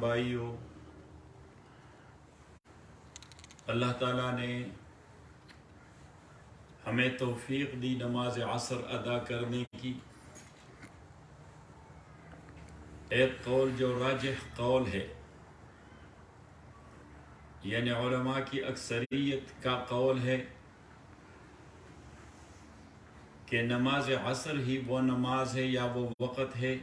بھائیو، اللہ تعالیٰ نے ہمیں توفیق دی نماز عصر ادا کرنے کی۔ ایک قول جو راجح قول ہے، یعنی علماء کی اکثریت کا قول ہے کہ نماز عصر ہی وہ نماز ہے یا وہ وقت ہے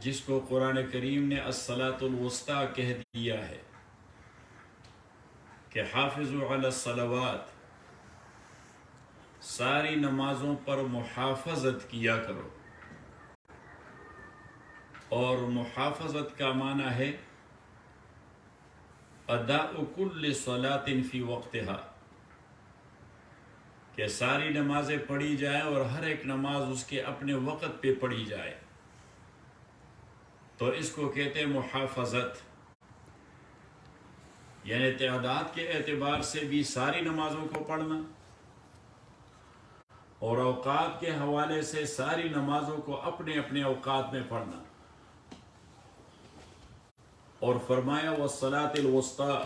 جس کو قرآن کریم نے الصلاۃ الوسطیٰ کہہ دیا ہے کہ حافظوا علی الصلوات، ساری نمازوں پر محافظت کیا کرو۔ اور محافظت کا معنی ہے اداء کل صلاۃ فی وقتہا، کہ ساری نمازیں پڑھی جائیں اور ہر ایک نماز اس کے اپنے وقت پہ پڑھی جائے، تو اس کو کہتے ہیں محافظت۔ یعنی تعداد کے اعتبار سے بھی ساری نمازوں کو پڑھنا، اور اوقات کے حوالے سے ساری نمازوں کو اپنے اپنے اوقات میں پڑھنا۔ اور فرمایا والصلاۃ الوسطیٰ،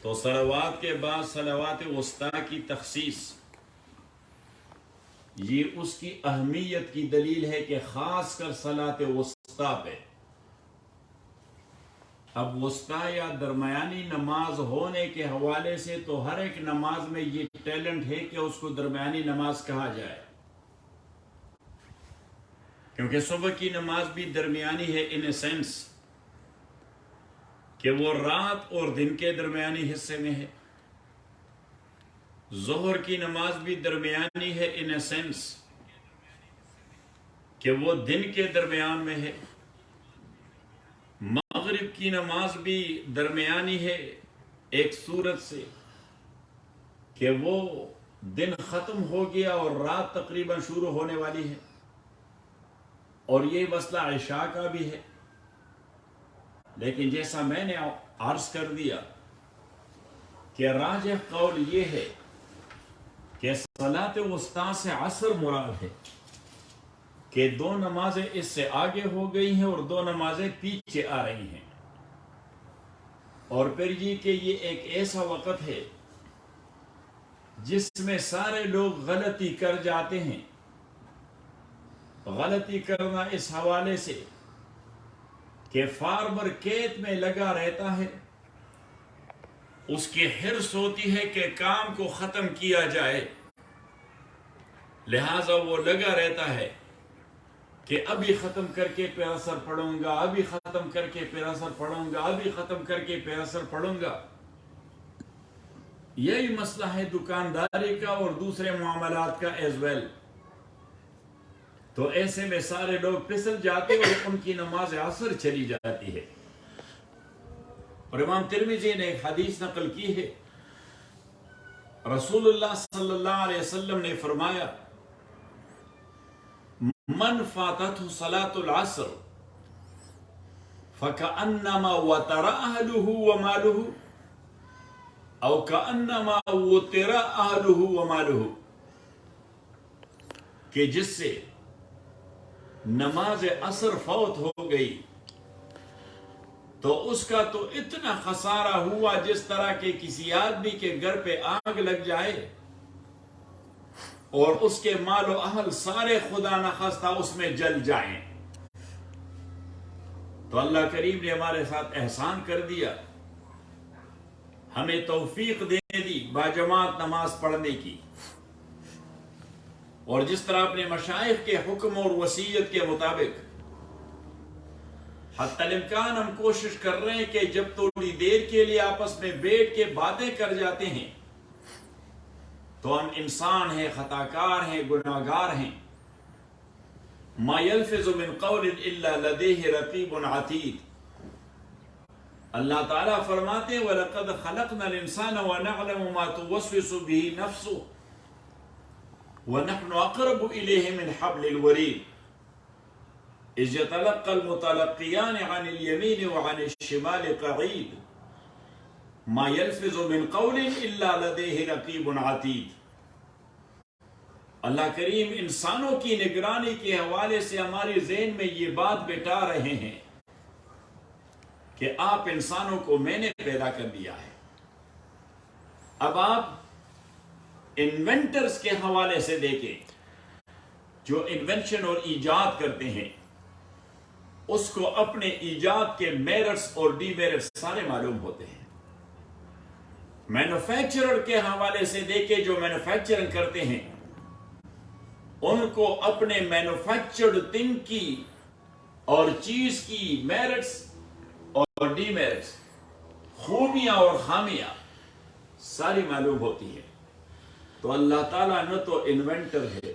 تو صلوات کے بعد صلوات وسطیٰ کی تخصیص، یہ اس کی اہمیت کی دلیل ہے کہ خاص کر صلاۃ وسطیٰ پہ۔ اب وسطیٰ یا درمیانی نماز ہونے کے حوالے سے تو ہر ایک نماز میں یہ ٹیلنٹ ہے کہ اس کو درمیانی نماز کہا جائے، کیونکہ صبح کی نماز بھی درمیانی ہے ان اے سینس کہ وہ رات اور دن کے درمیانی حصے میں ہے۔ ظہر کی نماز بھی درمیانی ہے ان اے سینس کہ وہ دن کے درمیان میں ہے۔ مغرب کی نماز بھی درمیانی ہے ایک صورت سے کہ وہ دن ختم ہو گیا اور رات تقریباً شروع ہونے والی ہے، اور یہ مسئلہ عشاء کا بھی ہے۔ لیکن جیسا میں نے عرض کر دیا کہ راجح قول یہ ہے کہ صلاۃ وسطیٰ سے عصر مراد ہے، کہ دو نمازیں اس سے آگے ہو گئی ہیں اور دو نمازیں پیچھے آ رہی ہیں، اور پھر یہ کہ یہ ایک ایسا وقت ہے جس میں سارے لوگ غلطی کر جاتے ہیں۔ غلطی کرنا اس حوالے سے کہ فارمر کھیت میں لگا رہتا ہے، اس کی حرص ہوتی ہے کہ کام کو ختم کیا جائے، لہذا وہ لگا رہتا ہے کہ ابھی ختم کر کے پھر اثر پڑھوں گا، ابھی ختم کر کے پھر اثر پڑھوں گا، ابھی ختم کر کے پھر اثر پڑھوں گا۔ یہی مسئلہ ہے دکانداری کا اور دوسرے معاملات کا ایز ویل۔ تو ایسے میں سارے لوگ پھسل جاتے اور ان کی نماز عصر چلی جاتی ہے۔ اور امام ترمذی نے ایک حدیث نقل کی ہے، رسول اللہ صلی اللہ علیہ وسلم نے فرمایا من فاتته صلاة العصر فكأنما وتر أهله وماله أو كأنما وتر أهله وماله، کہ جس سے نماز عصر فوت ہو گئی تو اس کا تو اتنا خسارہ ہوا جس طرح کہ کسی آدمی کے گھر پہ آگ لگ جائے اور اس کے مال و اہل سارے خدا نخواستہ اس میں جل جائیں۔ تو اللہ کریم نے ہمارے ساتھ احسان کر دیا، ہمیں توفیق دے دی باجماعت نماز پڑھنے کی، اور جس طرح اپنے مشائخ کے حکم اور وصیت کے مطابق حتی الامکان ہم کوشش کر رہے ہیں کہ جب تھوڑی دیر کے لیے آپس میں بیٹھ کے باتیں کر جاتے ہیں تو ہم انسان ہیں، خطاکار ہیں، گناہگار ہیں۔ ما یلفظ من قول الا لدیہ رقیب عتید، اللہ تعالیٰ فرماتے ہیں وَلَقَدْ خَلَقْنَا الْإِنسَانَ وَنَعْلَمُ مَا تُوَسْوِسُ بِهِ نَفْسُهُ وَنَحْنُ أَقْرَبُ إِلَيْهِ مِنْ حَبْلِ الْوَرِيدِ إِذْ يَتَلَقَّى الْمُتَلَقِّيَانِ عَنِ الْيَمِينِ وَعَنِ الشِّمَالِ قَعِيدٌ مَا يَلْفِظُ مِنْ قَوْلٍ إِلَّا لَدَيْهِ رَقِيبٌ عَتِيدٌ۔ اللہ کریم انسانوں کی نگرانی کے حوالے سے ہمارے ذہن میں یہ بات بٹھا رہے ہیں کہ آپ انسانوں کو میں نے پیدا کر دیا ہے. اب آپ انوینٹرز کے حوالے سے دیکھیں, جو انوینشن اور ایجاد کرتے ہیں اس کو اپنے ایجاد کے میرٹس اور ڈی میرٹس سارے معلوم ہوتے ہیں. مینوفیکچرر کے حوالے سے دیکھیں, جو مینوفیکچرنگ کرتے ہیں ان کو اپنے مینوفیکچرڈ تھنگ کی اور چیز کی میرٹس اور ڈی میرٹس, خوبیاں اور خامیاں ساری معلوم ہوتی ہے. تو اللہ تعالیٰ نہ تو انوینٹر ہے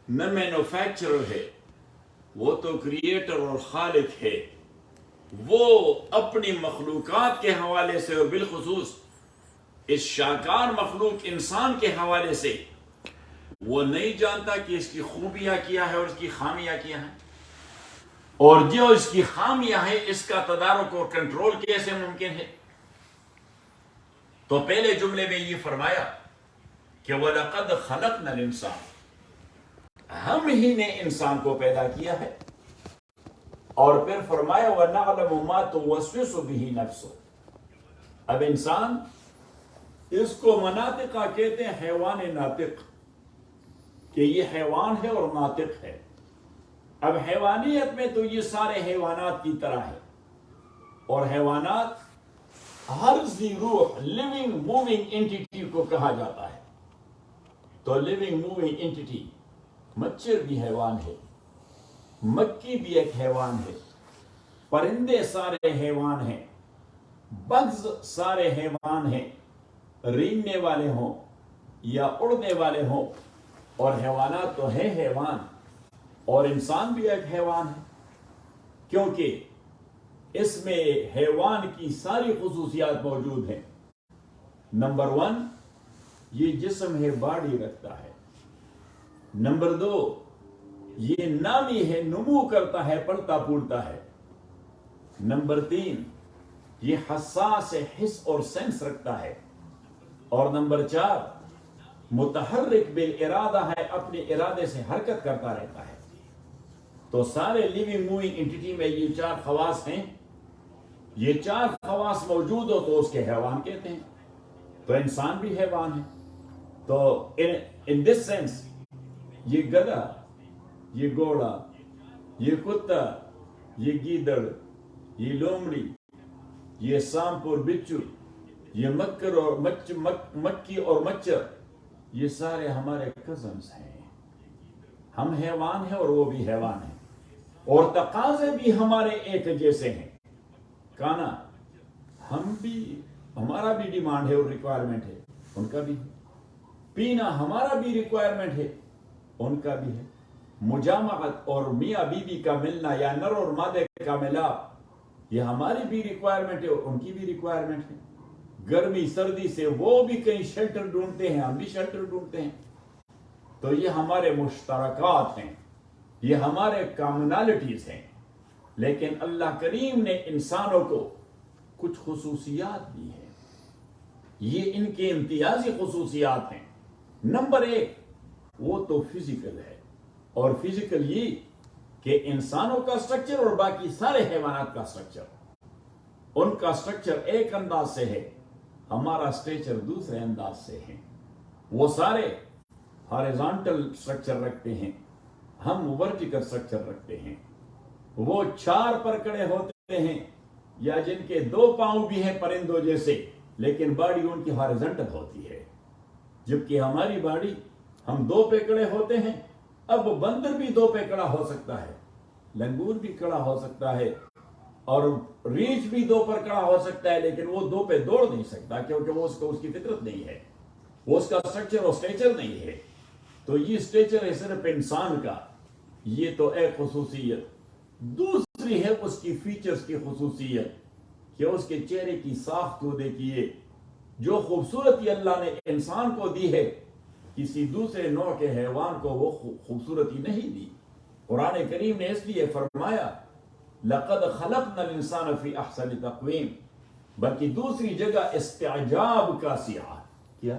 نہ مینوفیکچرر ہے, وہ تو کریٹر اور خالق ہے. وہ اپنی مخلوقات کے حوالے سے اور بالخصوص اس شاکار مخلوق انسان کے حوالے سے وہ نہیں جانتا کہ اس کی خوبیاں کیا ہے اور اس کی خامیاں کیا ہیں, اور جو اس کی خامیاں ہیں اس کا تدارک اور کنٹرول کیسے ممکن ہے. تو پہلے جملے میں یہ فرمایا کہ وَلَقَدْ خَلَقْنَا الْإِنسَانَ, ہم ہی نے انسان کو پیدا کیا ہے. اور پھر فرمایا وَنَعْلَمُ مَا تُوَسْوِسُ بِهِ نَفْسُهُ. اب انسان, اس کو مناطقہ کہتے ہیں, حیوان ناطق, کہ یہ حیوان ہے اور ناطق ہے. اب حیوانیت میں تو یہ سارے حیوانات کی طرح ہے, اور حیوانات ہر ذی روح لیونگ موونگ انٹیٹی کو کہا جاتا ہے. تو لیونگ موونگ انٹیٹی, مچھر بھی حیوان ہے, مکھی بھی ایک حیوان ہے, پرندے سارے حیوان ہیں, بگز سارے حیوان ہیں, رینگنے والے ہوں یا اڑنے والے ہوں, اور حیوانات تو ہے حیوان, اور انسان بھی ایک حیوان ہے, کیونکہ اس میں حیوان کی ساری خصوصیات موجود ہیں. نمبر 1, یہ جسم ہے, باڈی رکھتا ہے. نمبر 2, یہ نامی ہے, نمو کرتا ہے, پلتا پھولتا ہے. نمبر 3, یہ حساس ہے, حس اور سینس رکھتا ہے. اور نمبر 4, متحرک بالارادہ ہے, اپنے ارادے سے حرکت کرتا رہتا ہے. تو سارے لیونگ موونگ انٹیٹی میں یہ 4 خواص ہیں. یہ 4 خواص موجود ہو تو اس کے حیوان کہتے ہیں. تو انسان بھی حیوان ہے. تو ان دس سینس یہ گدھا, یہ گھوڑا, یہ کتا, یہ گیدڑ, یہ لومڑی, یہ سانپ اور بچھو, یہ مکر اور مکھی اور مچھر, یہ سارے ہمارے کزنز ہیں. ہم حیوان ہیں اور وہ بھی حیوان ہیں, اور تقاضے بھی ہمارے ایک جیسے ہیں. کھانا ہم بھی, ہمارا بھی ڈیمانڈ ہے اور ریکوائرمنٹ ہے, ان کا بھی ہے. پینا ہمارا بھی ریکوائرمنٹ ہے, ان کا بھی ہے. مجامعت اور میاں بیوی کا ملنا یا نر اور مادے کا ملاپ, یہ ہماری بھی ریکوائرمنٹ ہے اور ان کی بھی ریکوائرمنٹ ہے. گرمی سردی سے وہ بھی کہیں شیلٹر ڈھونڈتے ہیں, ہم بھی شیلٹر ڈھونڈتے ہیں. تو یہ ہمارے مشترکات ہیں, یہ ہمارے کامنالٹیز ہیں. لیکن اللہ کریم نے انسانوں کو کچھ خصوصیات دی ہیں, یہ ان کے امتیازی خصوصیات ہیں. نمبر 1, وہ تو فزیکل ہے, اور فزیکل یہ کہ انسانوں کا سٹرکچر اور باقی سارے حیوانات کا سٹرکچر, ان کا سٹرکچر ایک انداز سے ہے, ہمارا سٹرکچر دوسرے انداز سے ہے. وہ سارے ہاریزونٹل سٹرکچر رکھتے ہیں, ہم ورٹیکل سٹرکچر رکھتے ہیں. وہ 4 پر کھڑے ہوتے ہیں, یا جن کے 2 پاؤں بھی ہیں پرندوں جیسے, لیکن باڈی ان کی ہاریزونٹل ہوتی ہے. جبکہ ہماری باڈی, ہم 2 پہ کھڑے ہوتے ہیں. اب بندر بھی 2 پہ کھڑا ہو سکتا ہے, لنگور بھی کھڑا ہو سکتا ہے, اور ریچھ بھی 2 پر کھڑا ہو سکتا ہے, لیکن وہ 2 پہ دوڑ نہیں سکتا, کیونکہ وہ اس کی فطرت نہیں ہے, وہ اس کا سٹرکچر اور سٹیچر نہیں ہے. تو یہ سٹیچر ہے صرف انسان کا, یہ تو ایک خصوصیت. دوسری ہے اس کی فیچرز کی خصوصیت, کہ اس کے چہرے کی ساخت کو دیکھیے. جو خوبصورتی اللہ نے انسان کو دی ہے, کسی دوسرے نوع کے حیوان کو وہ خوبصورتی نہیں دی. قرآن کریم نے اس لیے فرمایا لَقَدْ خَلَقْنَا الْإِنسَانَ فِي أَحْسَنِ تَقْوِيمٍ, بلکہ دوسری جگہ استعجاب کا سیاح کیا,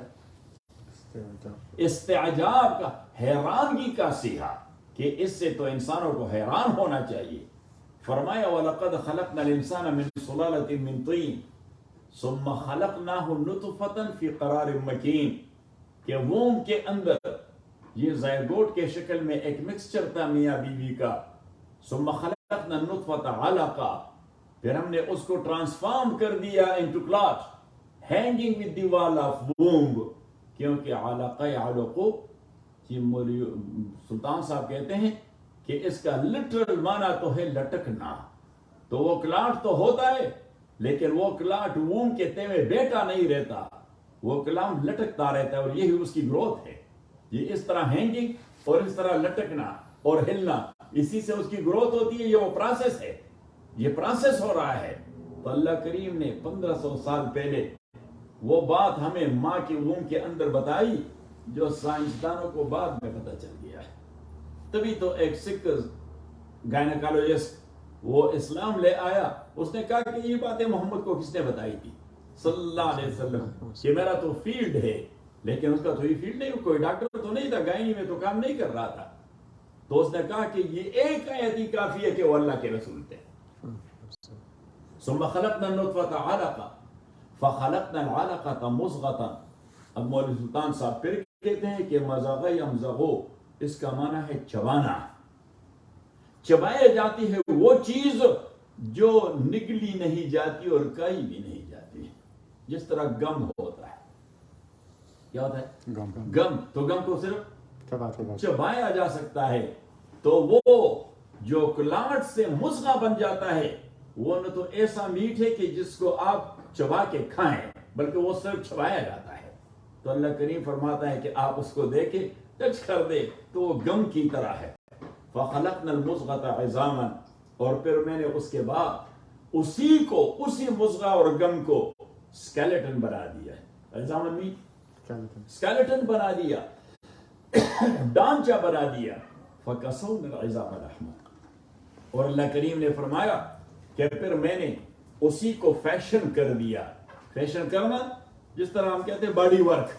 استعجاب کا، حیرانگی کا سیغہ کہ اس سے تو انسانوں کو حیران ہونا چاہیے. فرمایا وَلَقَدْ خَلَقْنَا الْإِنسَانَ مِنْ صُلَالَةٍ مِنْ طِينٍ ثُمَّ خَلَقْنَاهُ نُطْفَةً فِي قَرَارٍ مَكِينٍ کہ ووم کے اندر یہ زائگوٹ کے شکل میں ایک مکسچر تھا میاں بیوی کا. ثُمَّ خَلَقْنَا النُّطْفَةَ عَلَقًا پھر ہم نے اس کو ٹرانسفارم کر دیا into clot hanging with the wall of womb. کیونکہ علقہ علقو کہ سلطان صاحب کہتے ہیں کہ اس کا لٹرل معنی تو ہے لٹکنا. تو وہ کلاٹ تو ہوتا ہے لیکن وہ کلاٹ ووم کے تے میں بیٹا نہیں رہتا، وہ کلام لٹکتا رہتا ہے اور یہی اس کی گروتھ ہے. یہ اس طرح ہینگنگ اور اس طرح لٹکنا اور ہلنا، اسی سے اس کی گروتھ ہوتی ہے. یہ وہ پروسیس ہے، یہ پروسیس ہو رہا ہے. تو اللہ کریم نے 1500 سال پہلے وہ بات ہمیں ماں کے ووم کے اندر بتائی جو سائنسدانوں کو بعد میں پتہ چل گیا ہے. تبھی تو ایک سکھ گائنیکالوجسٹ وہ اسلام لے آیا، اس نے کہا کہ یہ باتیں محمد کو کس نے بتائی تھی صلی اللہ علیہ وسلم، کہ میرا تو فیلڈ ہے. لیکن اس کا تو یہ فیلڈ نہیں، کوئی ڈاکٹر تو نہیں تھا، گائنی میں تو کام نہیں کر رہا تھا. تو اس نے کہا کہ یہ ایک آیت ہی کافی ہے کہ وہ اللہ کے رسول تھے. ثم خلقنا النطفة علقا فخلقنا العلقة مضغة. اب مولوی سلطان صاحب پھر کہتے ہیں کہ مزغ یمزغو اس کا معنی ہے چبانا. چبائے جاتی ہے وہ چیز جو نگلی نہیں جاتی اور کئی بھی نہیں جاتی، جس طرح گم ہوتا ہے. کیا ہوتا ہے گم؟ تو گم کو صرف چبایا جا سکتا ہے. تو وہ جو کلاٹ سے مضغہ بن جاتا ہے وہ نہ تو ایسا میٹ ہے کہ جس کو آپ چبا کے کھائیں، بلکہ وہ صرف چبایا جاتا ہے. تو اللہ کریم فرماتا ہے کہ آپ اس کو دے کے ٹچ کر دے تو وہ گم کی طرح ہے. فَخَلَقْنَا الْمُضْغَةَ عِظَامًا اور پھر میں نے اس کے بعد اسی مضغہ اور گم کو سکیلیٹن بنا دیا ہے. عظامًا میٹ سکیلیٹن بنا دیا، ڈانچہ بنا دیا. فَكَسَوْنَا الْعِظَامَ لَحْمًا اور اللہ کریم نے فرمایا کہ پھر میں نے اسی کو فیشن کر دیا. فیشن کرنا جس طرح ہم کہتے ہیں باڈی ورک.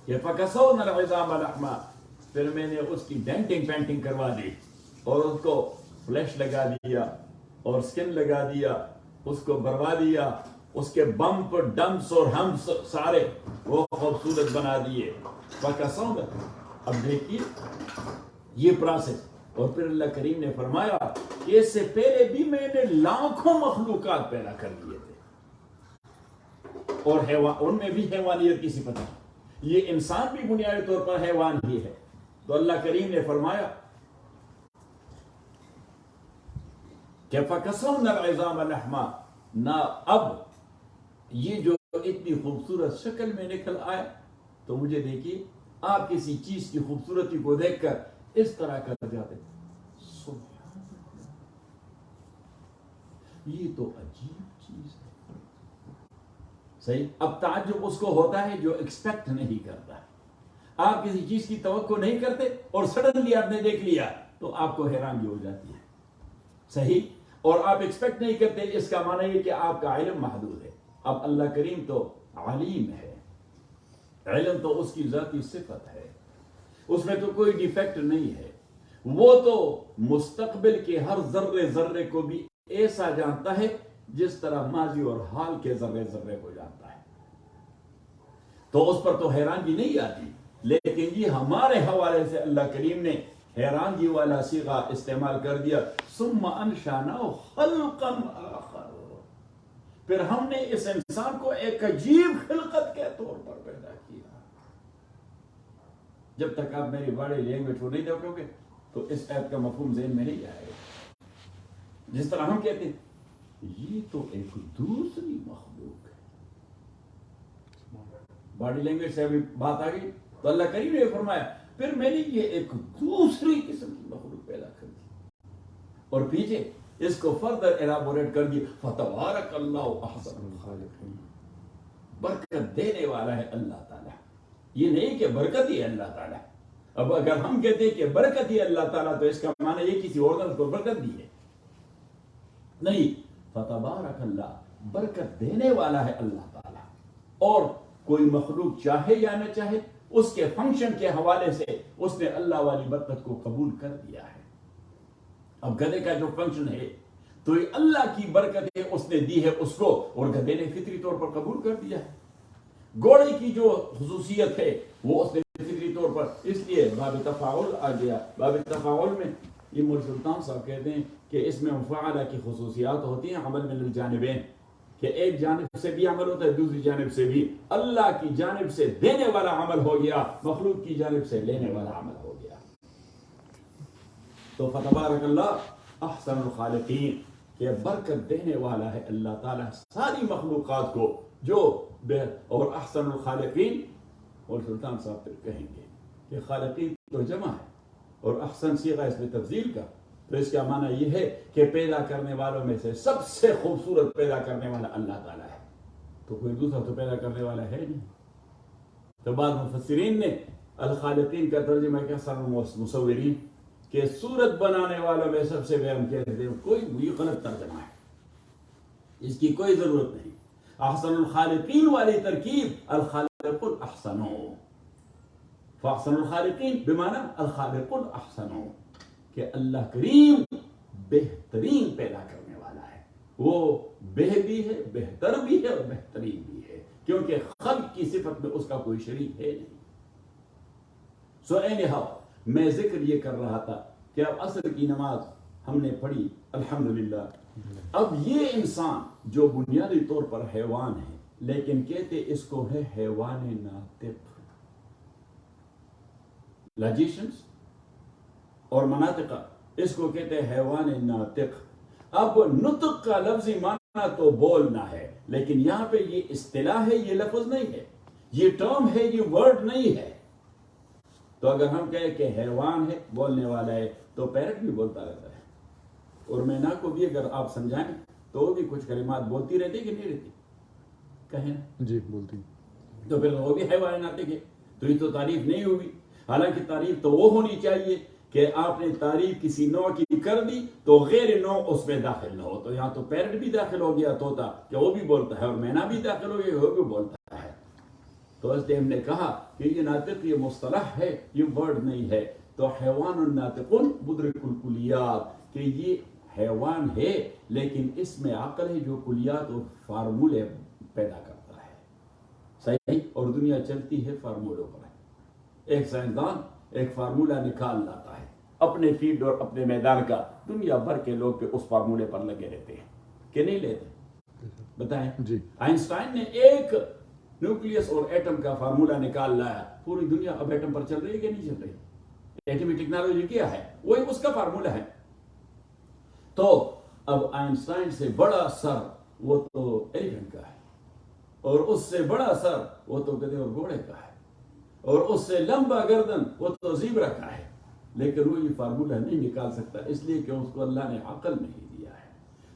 یہ فَكَسَوْنَا الْعِظَامَ لَحْمًا پھر میں نے اس کی ڈینٹنگ پینٹنگ کروا دی اور اس کو فلیش لگا دیا اور سکن لگا دیا، اس کو بھروا دیا، اس کے بمپ ڈمپس اور ہمس سارے وہ خوبصورت بنا دیے. فَكَسَوْنَا اب دیکھیے یہ پروسیس. اور پھر اللہ کریم نے فرمایا کہ اس سے پہلے بھی میں نے لاکھوں مخلوقات پیدا کر دیے تھے اور ان میں بھی حیوانیت کی صفت ہے. یہ انسان بھی بنیادی طور پر حیوان ہی ہے. تو اللہ کریم نے فرمایا کہ فَكَسَوْنَا الْعِظَامَ لَحْمًا نہ اب یہ جو اتنی خوبصورت شکل میں نکل آئے. تو مجھے دیکھیے آپ کسی چیز کی خوبصورتی کو دیکھ کر اس طرح کر جاتے سبحان اللہ، یہ تو عجیب چیز ہے. صحیح. اب تعجب اس کو ہوتا ہے جو ایکسپیکٹ نہیں کرتا. آپ کسی چیز کی توقع نہیں کرتے اور سڈنلی آپ نے دیکھ لیا تو آپ کو حیرانگی ہو جاتی ہے. صحیح. اور آپ ایکسپیکٹ نہیں کرتے، اس کا معنی ہے کہ آپ کا علم محدود ہے. اب اللہ کریم تو علیم ہے، علم تو اس کی ذاتی صفت ہے، اس میں تو کوئی ڈیفیکٹ نہیں ہے. وہ تو مستقبل کے ہر ذرے ذرے کو بھی ایسا جانتا ہے جس طرح ماضی اور حال کے ذرے ذرے کو جانتا ہے. تو اس پر تو حیرانگی نہیں آتی. لیکن یہ ہمارے حوالے سے اللہ کریم نے حیرانگی والا صیغہ استعمال کر دیا. ثم انشأناه خلقا آخر پھر ہم نے اس انسان کو ایک عجیب خلقت کے طور پر پیدا کیا. جب تک آپ میری باڈی لینگویج کو نہیں دیکھو گے تو اس ایپ کا مفہوم ذہن میں نہیں آئے گا. جس طرح ہم کہتے ہیں یہ تو ایک دوسری مخلوق ہے. باڈی لینگویج سے ابھی بات آ گئی تو اللہ کریم نے فرمایا پھر میں نے یہ ایک دوسری قسم کی مخلوق پیدا کر دی اور پیچھے اس کو فردر ایلابوریٹ کر دی. فتبارک اللہ احسن الخالقین برکت دینے والا ہے اللہ تعالیٰ. یہ نہیں کہ برکت ہی ہے اللہ تعالیٰ. اب اگر ہم کہتے ہیں کہ برکت ہی اللہ تعالیٰ تو اس کا معنی یہ کسی اور نے کو برکت دی ہے نہیں. فتبارک اللہ برکت دینے والا ہے اللہ تعالیٰ. اور کوئی مخلوق چاہے یا نہ چاہے اس کے فنکشن کے حوالے سے اس نے اللہ والی برکت کو قبول کر دیا ہے. اب گدھے کا جو فنکشن ہے تو یہ اللہ کی برکت ہے اس نے دی ہے اس کو, اور گدھے نے فطری طور پر قبول کر دیا ہے. گھوڑے کی جو خصوصیت ہے وہ اس نے فطری طور پر, اس لیے باب تفاعل آ گیا. باب تفاعل میں یہ مول سلطان صاحب کہتے ہیں کہ اس میں مفاعلہ کی خصوصیات ہوتی ہیں عمل من الجانبین, کہ ایک جانب سے بھی عمل ہوتا ہے دوسری جانب سے بھی. اللہ کی جانب سے دینے والا عمل ہو گیا, مخلوق کی جانب سے لینے والا عمل ہو گیا. تو فتبارک اللہ احسن الخالقین, کہ برکت دینے والا ہے اللہ تعالیٰ ساری مخلوقات کو جو اور احسن الخالقین. اور سلطان صاحب پھر کہیں گے کہ خالقین تو جمع ہے اور احسن صیغہ اس میں تفضیل کا, تو اس کا معنی یہ ہے کہ پیدا کرنے والوں میں سے سب سے خوبصورت پیدا کرنے والا اللہ تعالیٰ ہے, تو کوئی دوسرا تو پیدا کرنے والا ہے نہیں. تو بعض مفسرین نے الخالقین کا ترجمہ کیا احسن المصورین, کہ صورت بنانے والوں میں سب سے بہتر کہتے ہیں. کوئی یہ غلط ترجمہ ہے, اس کی کوئی ضرورت نہیں. احسن الخالقین والی ترکیب الخالق الاحسن, فاحسن الخالقین بمعنی الخالق الاحسن, کہ اللہ کریم بہترین پیدا کرنے والا ہے. وہ بہ بھی ہے, بہتر بھی ہے اور بہترین بھی ہے, کیونکہ خلق کی صفت میں اس کا کوئی شریک ہے نہیں. سو anyhow میں ذکر یہ کر رہا تھا کہ اب عصر کی نماز ہم نے پڑھی الحمدللہ. اب یہ انسان جو بنیادی طور پر حیوان ہے, لیکن کہتے اس کو ہے حیوان ناطق. لاجیشنز اور مناطقہ اس کو کہتے ہیں حیوان ناطق. اب نطق کا لفظی معنی تو بولنا ہے, لیکن یہاں پہ یہ اصطلاح ہے, یہ لفظ نہیں ہے, یہ ٹرم ہے, یہ ورڈ نہیں ہے. تو اگر ہم کہیں کہ حیوان ہے, بولنے والا ہے, تو پیرٹ بھی بولتا رہتا ہے, اور مینا کو بھی اگر آپ سمجھائیں تو وہ بھی کچھ کلمات بولتی رہتی کہ نہیں رہتی, کہیں جی بولتی, تو پھر وہ بھی حیوان ناطق ہے. تو یہ تو تعریف نہیں ہوئی. حالانکہ تعریف تو وہ ہونی چاہیے کہ آپ نے تعریف کسی نوع کی کر دی تو غیر نوع اس میں داخل نہ ہو. تو یہاں تو پیرٹ بھی داخل ہو گیا, طوطا, کہ وہ بھی بولتا ہے, اور مینا بھی داخل ہو گیا, وہ بھی بولتا ہے. تو اس لیے ہم نے کہا کہ یہ ناطق یہ مصطلح ہے, یہ ورڈ نہیں ہے. تو حیوان الناطق مدرک الکلیات, کہ یہ حیوان ہے لیکن اس میں عقل ہے جو کلیات اور فارمولے پیدا کرتا ہے. صحیح, اور دنیا چلتی ہے فارمولوں پر. ایک سائنسدان ایک فارمولہ نکال لاتا ہے اپنے فیلڈ اور اپنے میدان کا, دنیا بھر کے لوگ پہ اس فارمولے پر لگے رہتے ہیں کہ نہیں لیتے؟ بتائیں. جی آئنسٹائن نے ایک نیوکلیس اور ایٹم کا فارمولہ نکال لایا, پوری دنیا اب ایٹم پر چل رہی ہے کہ نہیں چل رہی؟ ایٹمی ٹیکنالوجی کیا ہے, وہی اس کا فارمولہ ہے. تو اب آئنسٹائن سے بڑا سر وہ تو ایلیفنٹ کا ہے, اور اس سے بڑا سر وہ تو گدھے اور گھوڑے کا ہے, اور اس سے لمبا گردن وہ تو زیبرا کا ہے. لیکن وہ یہ فارمولہ نہیں نکال سکتا, اس لیے کہ اس کو اللہ نے عقل نہیں دیا ہے.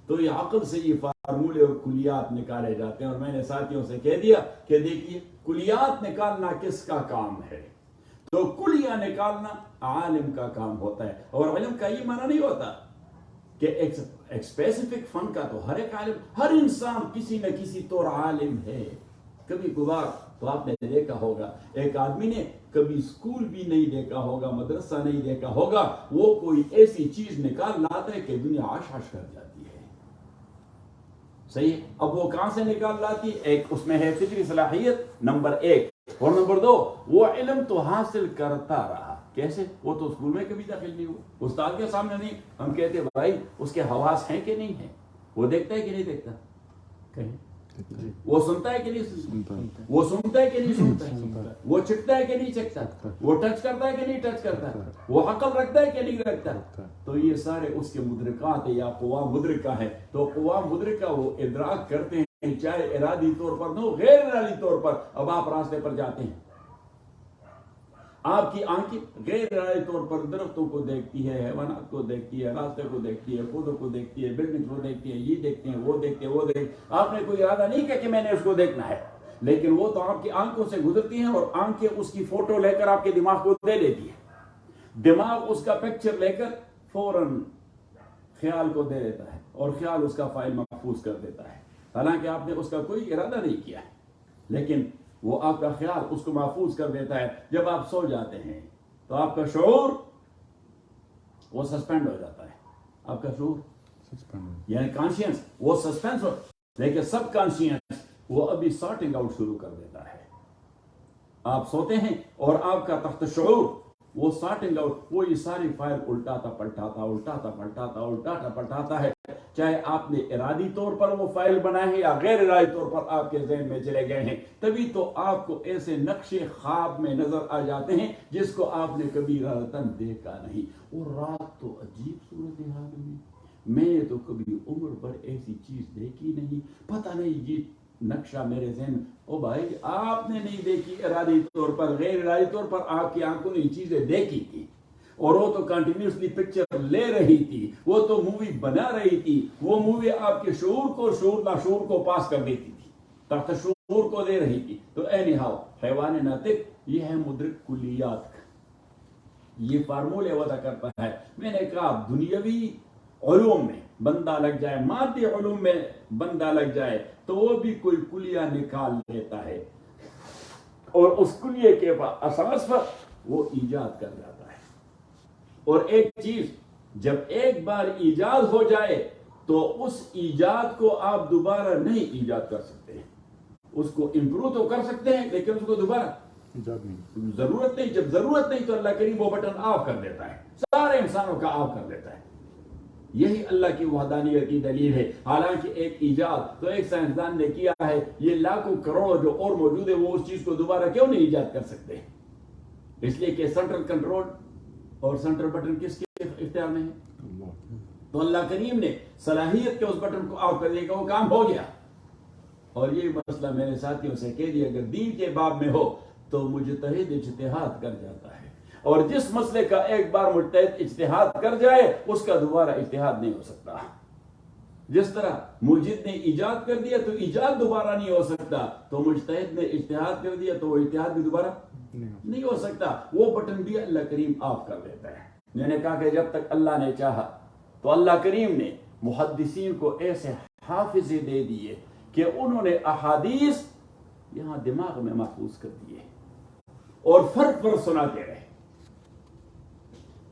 تو یہ عقل سے یہ فارمولے اور کلیات نکالے جاتے ہیں. اور میں نے ساتھیوں سے کہہ دیا کہ دیکھیے کلیات نکالنا کس کا کام ہے؟ تو کلیہ نکالنا عالم کا کام ہوتا ہے. اور علم کا یہ معنی نہیں ہوتا کہ ایک اسپیسیفک فن کا تو ہر ایک عالم, ہر انسان کسی نہ کسی طور عالم ہے. کبھی کبھار تو آپ نے دیکھا ہوگا ایک آدمی نے کبھی اسکول بھی نہیں دیکھا ہوگا, مدرسہ نہیں دیکھا ہوگا, وہ کوئی ایسی چیز نکال لاتا ہے کہ دنیا عش عش کر جاتی ہے. صحیح ہے. اب وہ کہاں سے نکال لاتی؟ ایک اس میں ہے فطری صلاحیت نمبر 1, اور نمبر 2 وہ علم تو حاصل کرتا رہا. کیسے؟ وہ تو اسکول میں کبھی داخل نہیں ہوا, استاد کے سامنے نہیں. ہم کہتے بھائی اس کے حواس ہیں کہ نہیں ہیں, وہ دیکھتا ہے کہ نہیں دیکھتا, کہیں وہ سنتا ہے کہ نہیں سنتا, وہ سنتا ہے کہ نہیں سنتا, وہ چکھتا ہے کہ نہیں چکھتا, وہ ٹچ کرتا ہے کہ نہیں ٹچ کرتا, وہ عقل رکھتا ہے کہ نہیں رکھتا. تو یہ سارے اس کے مدرکات ہیں یا قوا مدرکہ ہیں. تو قوا مدرکہ وہ ادراک کرتے ہیں, چاہے ارادی طور پر نہ ہو, غیر ارادی طور پر. اب آپ راستے پر جاتے ہیں, آپ کی آنکھیں غیر ارادی طور پر درختوں کو دیکھتی ہے, حیوانات کو دیکھتی ہے, راستے کو دیکھتی ہے, پودوں کو دیکھتی ہے, بلڈنگ کو دیکھتی ہے, یہ دیکھتے ہیں, وہ دیکھتے ہیں, وہ دیکھتے ہیں. آپ نے کوئی ارادہ نہیں کیا کہ میں نے اس کو دیکھنا ہے, لیکن وہ تو آپ کی آنکھوں سے گزرتی ہیں, اور آنکھیں اس کی فوٹو لے کر آپ کے دماغ کو دے دیتی ہے. دماغ اس کا پکچر لے کر فوراً خیال کو دے دیتا ہے, اور خیال اس کا فائل محفوظ کر دیتا ہے, حالانکہ آپ نے اس کا کوئی ارادہ نہیں کیا ہے. لیکن وہ آپ کا خیال اس کو محفوظ کر دیتا ہے. جب آپ سو جاتے ہیں تو آپ کا شعور وہ سسپینڈ ہو جاتا ہے. آپ کا شعور یعنی کانشینس وہ سسپینس ہو، لیکن سب کانشینس وہ ابھی سارٹنگ آؤٹ شروع کر دیتا ہے. آپ سوتے ہیں اور آپ کا تحت شعور وہ سارٹنگ آؤٹ، وہ یہ ساری فائل الٹاتا پلٹاتا ہے. چاہے آپ نے ارادی طور پر وہ فائل بنائے ہیں یا غیر ارادی طور پر آپ کے ذہن میں چلے گئے ہیں، تبھی تو آپ کو ایسے نقشے خواب میں نظر آ جاتے ہیں جس کو آپ نے کبھی راتن دیکھا نہیں. اور رات تو عجیب صورتحال میں، میں نے تو کبھی عمر پر ایسی چیز دیکھی نہیں. پتہ نہیں یہ نقشہ میرے ذہن میں، او بھائی آپ نے نہیں دیکھی ارادی طور پر، غیر ارادی طور پر آپ کی آنکھوں نے یہ چیزیں دیکھی تھی، اور وہ تو کنٹینیوسلی پکچر لے رہی تھی، وہ تو مووی بنا رہی تھی. وہ مووی آپ کے شعور کو لاشعور کو پاس کر دیتی تھی، تحت شعور کو دے رہی تھی. تو اینی ہاؤ حیوان ناطق یہ ہے مدرک کلیات کا، یہ فارمولے وضع کرتا ہے. میں نے کہا دنیاوی علوم میں بندہ لگ جائے، مادی علوم میں بندہ لگ جائے تو وہ بھی کوئی کلیہ نکال لیتا ہے، اور اس کلیے کے اساس پر وہ ایجاد کر جاتا ہے. اور ایک چیز جب ایک بار ایجاد ہو جائے تو اس ایجاد کو آپ دوبارہ نہیں ایجاد کر سکتے. اس کو امپروو تو کر سکتے ہیں لیکن اس کو دوبارہ ضرورت نہیں. جب ضرورت نہیں تو اللہ کریم وہ بٹن آف کر دیتا ہے، سارے انسانوں کا آف کر دیتا ہے. یہی اللہ کی وحدانیت کی دلیل ہے. حالانکہ ایک ایجاد تو ایک سائنسدان نے کیا ہے، یہ لاکھوں کروڑوں جو اور موجود ہے وہ اس چیز کو دوبارہ کیوں نہیں ایجاد کر سکتے؟ اس لیے کہ سینٹرل کنٹرول اور سینٹرل بٹن کس کے اختیار میں ہے؟ تو اللہ کریم نے صلاحیت کے اس بٹن کو آف کر دیا کہ وہ کام ہو گیا. اور یہ مسئلہ میرے ساتھیوں سے کہہ دیا اگر دین کے باب میں ہو تو مجتہد اجتہاد کر جاتا ہے، اور جس مسئلے کا ایک بار مجتہد اجتہاد کر جائے اس کا دوبارہ اجتہاد نہیں ہو سکتا. جس طرح مجتہد نے ایجاد کر دیا تو ایجاد دوبارہ نہیں ہو سکتا، تو مجتہد نے اجتہاد کر دیا تو وہ اجتہاد بھی دوبارہ نہیں ہو سکتا. وہ بٹن بھی اللہ کریم آف کر دیتا ہے. میں نے کہا کہ جب تک اللہ نے چاہا تو اللہ کریم نے محدثین کو ایسے حافظے دے دیے کہ انہوں نے احادیث یہاں دماغ میں محفوظ کر دیے اور فرق پر سناتے رہے.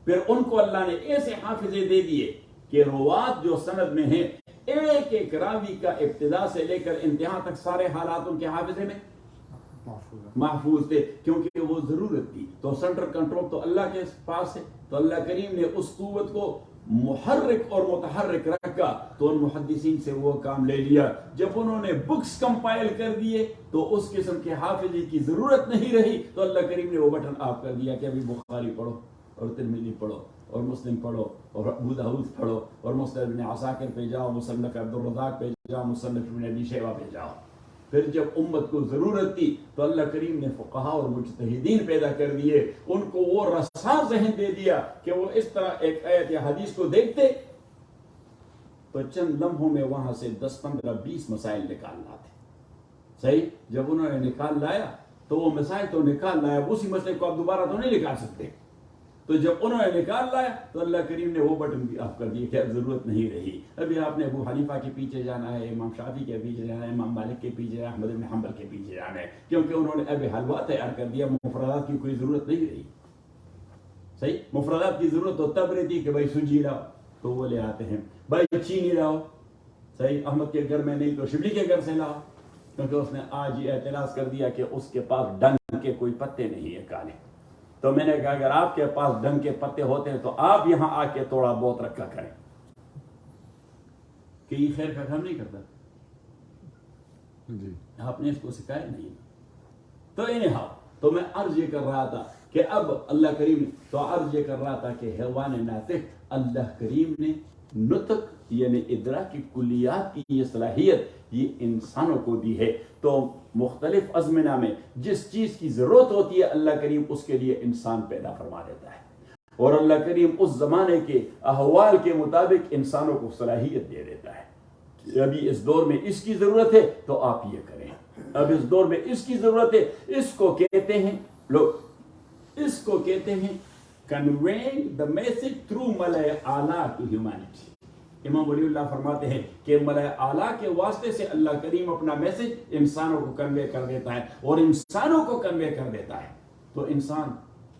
پھر ان کو اللہ نے ایسے حافظے دے دیے کہ روات جو سند میں ہیں ایک ایک راوی کا ابتدا سے لے کر انتہا تک سارے حالات ان کے حافظے میں محفوظ تھے، کیونکہ وہ ضرورت تھی. تو سینٹرل کنٹرول تو اللہ کے پاس ہے، تو اللہ کریم نے اس قوت کو محرک اور متحرک رکھا تو ان محدثین سے وہ کام لے لیا. جب انہوں نے بکس کمپائل کر دیے تو اس قسم کے حافظے کی ضرورت نہیں رہی، تو اللہ کریم نے وہ بٹن آف کر دیا کہ ابھی بخاری پڑھو اور ترمذی پڑھو اور مسلم پڑھو اور ابو داؤد پڑھو اور مصنف ابن عساکر پہ جاؤ، مصنف عبدالرزاق پہ جاؤ، مصنف ابن ابی شیبہ پہ جاؤ. پھر جب امت کو ضرورت تھی تو اللہ کریم نے فقہاء اور مجتہدین پیدا کر دیے، ان کو وہ رسا ذہن دے دیا کہ وہ اس طرح ایک آیت یا حدیث کو دیکھتے تو چند لمحوں میں وہاں سے 10 15 20 مسائل نکال لاتے. صحیح، جب انہوں نے نکال لایا تو وہ مسائل تو نکال لایا، اسی مسئلے کو آپ دوبارہ تو نہیں نکال سکتے. تو جب انہوں نے نکال لایا تو اللہ کریم نے وہ بٹن بھی آف کر دیے کہ اب ضرورت نہیں رہی. ابھی آپ نے ابو حنیفہ کے پیچھے جانا ہے، امام شافعی کے پیچھے جانا ہے، امام مالک کے پیچھے جانا ہے، احمد بن حنبل کے پیچھے جانا ہے، کیونکہ انہوں نے اب حلوہ تیار کر دیا، مفردات کی کوئی ضرورت نہیں رہی. صحیح، مفردات کی ضرورت تو تب رہتی کہ بھائی سوجی لاؤ تو وہ لے آتے ہیں، بھائی چینی لاؤ، صحیح، احمد کے گھر میں نہیں تو شبلی کے گھر سے لاؤ، کیونکہ اس نے آج یہ اعتراض کر دیا کہ اس کے پاس ڈنگ کے کوئی پتے نہیں ہے کالے. تو میں نے کہا اگر آپ کے پاس ڈنگ کے پتے ہوتے ہیں تو آپ یہاں آ کے تھوڑا بہت رکھا کریں کہ یہ خیر کا کام نہیں کرتا جی، آپ نے اس کو سکھایا نہیں. تو تو میں عرض یہ کر رہا تھا کہ اب اللہ کریم تو عرض یہ کر رہا تھا کہ حیوان ناطق اللہ کریم نے نطق یعنی ادراک کی کلیات کی یہ صلاحیت یہ انسانوں کو دی ہے. تو مختلف ازمنہ میں جس چیز کی ضرورت ہوتی ہے اللہ کریم اس کے لیے انسان پیدا فرما دیتا ہے، اور اللہ کریم اس زمانے کے احوال کے مطابق انسانوں کو صلاحیت دے دیتا ہے. ابھی اس دور میں اس کی ضرورت ہے تو آپ یہ کریں، اب اس دور میں اس کی ضرورت ہے. اس کو کہتے ہیں لوگ، اس کو کہتے ہیں conveying the message through ملأ اعلیٰ to humanity. امام ولی اللہ فرماتے ہیں کہ ملائے اعلیٰ کے واسطے سے اللہ کریم اپنا میسج انسانوں کو کنوے کر دیتا ہے اور انسانوں کو کنوے کر دیتا ہے. تو انسان،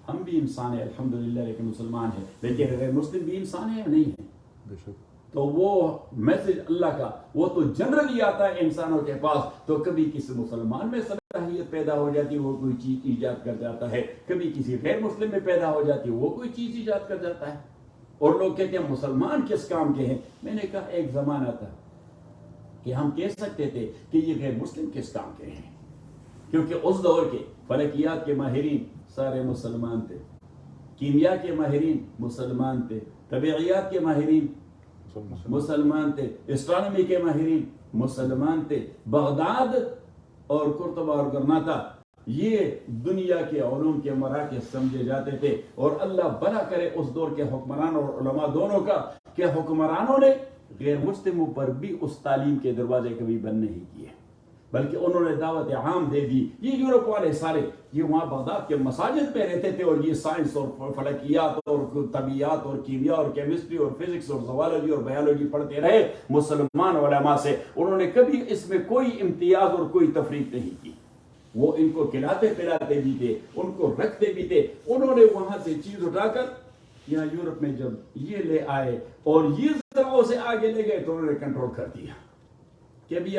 ہم بھی انسان ہیں الحمدللہ، لیکن مسلمان ہیں، لیکن غیر مسلم بھی انسان ہے یا نہیں ہے؟ بے شک. تو وہ میسج اللہ کا وہ تو جنرلی آتا ہے انسانوں کے پاس. تو کبھی کسی مسلمان میں صلاحیت پیدا ہو جاتی ہے، وہ کوئی چیز ایجاد کر جاتا ہے، کبھی کسی غیر مسلم میں پیدا ہو جاتی ہے، وہ کوئی چیز ایجاد کر جاتا ہے. اور لوگ کہتے ہیں مسلمان کس کام کے ہیں. میں نے کہا ایک زمانہ تھا کہ ہم کہہ سکتے تھے کہ یہ غیر مسلم کس کام کے ہیں، کیونکہ اس دور کے فلکیات کے ماہرین سارے مسلمان تھے، کیمیا کے ماہرین مسلمان تھے، طبیعیات کے ماہرین مسلمان تھے، اسٹرانومی کے ماہرین مسلمان تھے. بغداد اور قرطبہ اور گرناطہ یہ دنیا کے علوم کے مراکز سمجھے جاتے تھے. اور اللہ بھلا کرے اس دور کے حکمران اور علماء دونوں کا کہ حکمرانوں نے غیر مسلموں پر بھی اس تعلیم کے دروازے کبھی بند نہیں کیے، بلکہ انہوں نے دعوت عام دے دی. یہ یورپ والے سارے یہ وہاں بغداد کے مساجد میں رہتے تھے اور یہ سائنس اور فلکیات اور طبیعیات اور کیمیا اور کیمسٹری اور فزکس اور زوالوجی اور بایولوجی پڑھتے رہے مسلمان علماء سے. انہوں نے کبھی اس میں کوئی امتیاز اور کوئی تفریق نہیں کی. وہ ان کو کھلاتے پلاتے بھی تھے، ان کو رکھتے بھی تھے. انہوں نے وہاں سے چیز اٹھا کر یہاں یورپ میں جب یہ لے آئے اور یہ ذرا سے آگے لے گئے تو انہوں نے کنٹرول کر دیا کہ بھی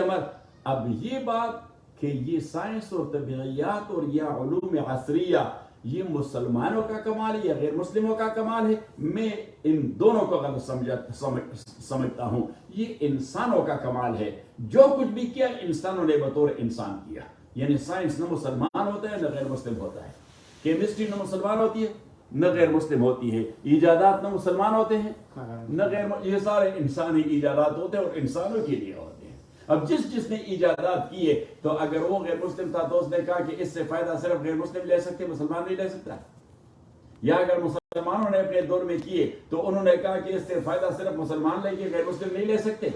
اب یہ بات کہ یہ سائنس اور طبیعیات اور یہ علوم عصریہ یہ مسلمانوں کا کمال ہے یا غیر مسلموں کا کمال ہے، میں ان دونوں کو غلط سمجھتا ہوں. یہ انسانوں کا کمال ہے. جو کچھ بھی کیا انسانوں نے بطور انسان کیا. یعنی سائنس نہ مسلمان ہوتا ہے نہ غیر مسلم ہوتا ہے، کیمسٹری نہ مسلمان ہوتی ہے نہ غیر مسلم ہوتی ہے، ایجادات نہ مسلمان ہوتے ہیں نہ غیر، یہ سارے انسانی ایجادات ہوتے ہیں اور انسانوں کے لیے ہوتے ہیں. اب جس نے ایجادات کیے تو اگر وہ غیر مسلم تھا تو اس نے کہا کہ اس سے فائدہ صرف غیر مسلم لے سکتے، مسلمان نہیں لے سکتا. یا اگر مسلمانوں نے اپنے دور میں کیے تو انہوں نے کہا کہ اس سے فائدہ صرف مسلمان لیں گے، غیر مسلم نہیں لے سکتے.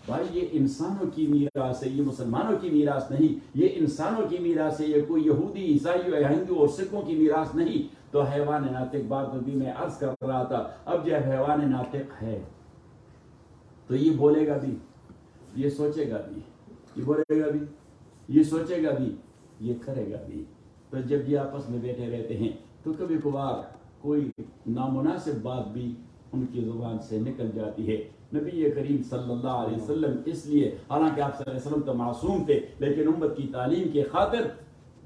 بھائی یہ انسانوں کی میراث ہے، یہ مسلمانوں کی میراث نہیں، یہ انسانوں کی میراث ہے. یہ کوئی یہودی، عیسائی یا ہندو اور سکھوں کی میراث نہیں. تو حیوان ناطق بات بھی میں عرض کر رہا تھا. اب جب حیوان ناطق ہے تو یہ بولے گا بھی، یہ سوچے گا بھی، یہ بولے گا بھی، یہ سوچے گا بھی، یہ کرے گا بھی. تو جب یہ آپس میں بیٹھے رہتے ہیں تو کبھی کبھار کوئی نامناسب بات بھی ان کی زبان سے نکل جاتی ہے. نبی کریم صلی اللہ علیہ وسلم اس لیے، حالانکہ آپ صلی اللہ علیہ وسلم تو معصوم تھے، لیکن امت کی تعلیم کے خاطر